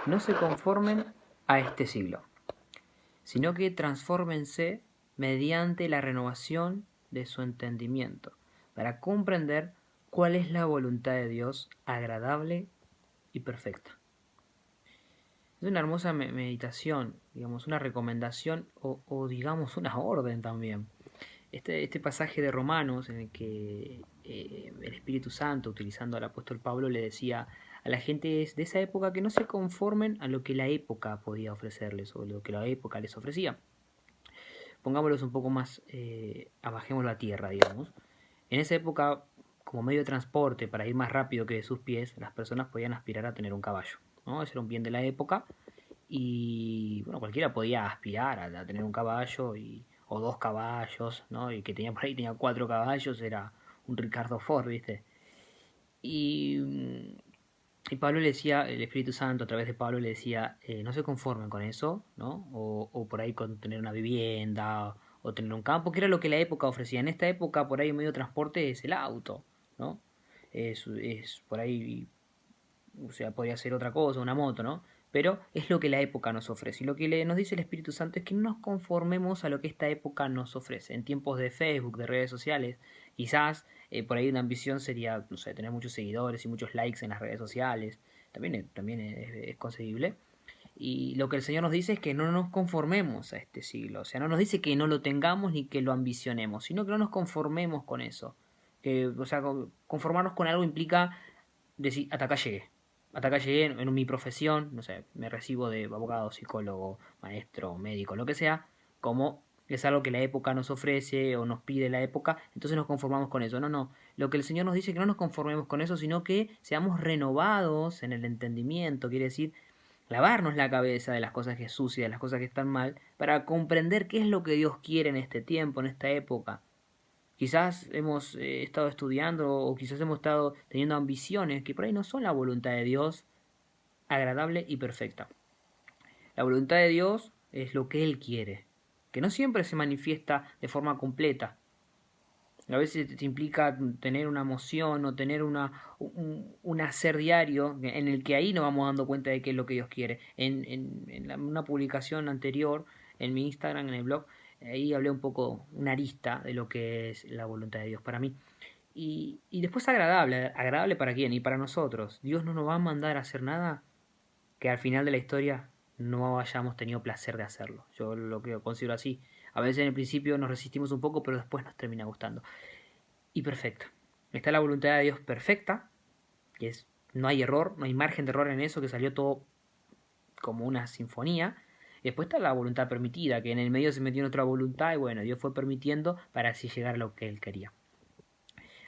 no se conformen a este siglo, sino que transfórmense mediante la renovación de su entendimiento, para comprender cuál es la voluntad de Dios agradable y perfecta. Es una hermosa meditación, digamos, una recomendación o digamos una orden también. Este pasaje de Romanos en el que el Espíritu Santo, utilizando al apóstol Pablo, le decía a la gente de esa época que no se conformen a lo que la época podía ofrecerles o lo que la época les ofrecía. Pongámoslos un poco más, abajémoslo a tierra, digamos. En esa época, como medio de transporte para ir más rápido que de sus pies, las personas podían aspirar a tener un caballo, ¿no? Ese era un bien de la época y bueno, cualquiera podía aspirar a tener un caballo o dos caballos, ¿no? Y que tenía por ahí tenía 4 caballos, era un Ricardo Ford, ¿viste? Y, y Pablo le decía, el Espíritu Santo a través de Pablo le decía, no se conformen con eso, ¿no? O por ahí con tener una vivienda o tener un campo, que era lo que la época ofrecía. En esta época por ahí el medio de transporte es el auto, ¿no? Es por ahí, o sea, podría ser otra cosa, una moto, ¿no? Pero es lo que la época nos ofrece. Y lo que nos dice el Espíritu Santo es que no nos conformemos a lo que esta época nos ofrece. En tiempos de Facebook, de redes sociales, quizás por ahí una ambición sería, no sé, tener muchos seguidores y muchos likes en las redes sociales. También es concebible. Y lo que el Señor nos dice es que no nos conformemos a este siglo. O sea, no nos dice que no lo tengamos ni que lo ambicionemos, sino que no nos conformemos con eso. Que, o sea, conformarnos con algo implica decir, hasta acá llegué. Hasta acá llegué en mi profesión, no sé, me recibo de abogado, psicólogo, maestro, médico, lo que sea, como es algo que la época nos ofrece o nos pide la época, entonces nos conformamos con eso. No, no. Lo que el Señor nos dice es que no nos conformemos con eso, sino que seamos renovados en el entendimiento, quiere decir lavarnos la cabeza de las cosas que es sucia, de las cosas que están mal, para comprender qué es lo que Dios quiere en este tiempo, en esta época. Quizás hemos estado estudiando o quizás hemos estado teniendo ambiciones que por ahí no son la voluntad de Dios agradable y perfecta. La voluntad de Dios es lo que Él quiere, que no siempre se manifiesta de forma completa. A veces te implica tener una emoción o tener un hacer diario en el que ahí nos vamos dando cuenta de qué es lo que Dios quiere. Una publicación anterior en mi Instagram, en el blog, ahí hablé un poco, una arista de lo que es la voluntad de Dios para mí. Y después agradable, agradable para quién y para nosotros. Dios no nos va a mandar a hacer nada que al final de la historia no hayamos tenido placer de hacerlo. Yo lo que considero así. A veces en el principio nos resistimos un poco, pero después nos termina gustando. Y perfecta. Está la voluntad de Dios perfecta, que es no hay error, no hay margen de error en eso, que salió todo como una sinfonía. Y después está la voluntad permitida, que en el medio se metió en otra voluntad y bueno, Dios fue permitiendo para así llegar a lo que Él quería.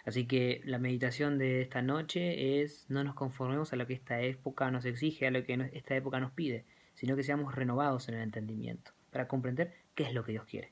Así que la meditación de esta noche es no nos conformemos a lo que esta época nos exige, a lo que esta época nos pide, sino que seamos renovados en el entendimiento, para comprender qué es lo que Dios quiere.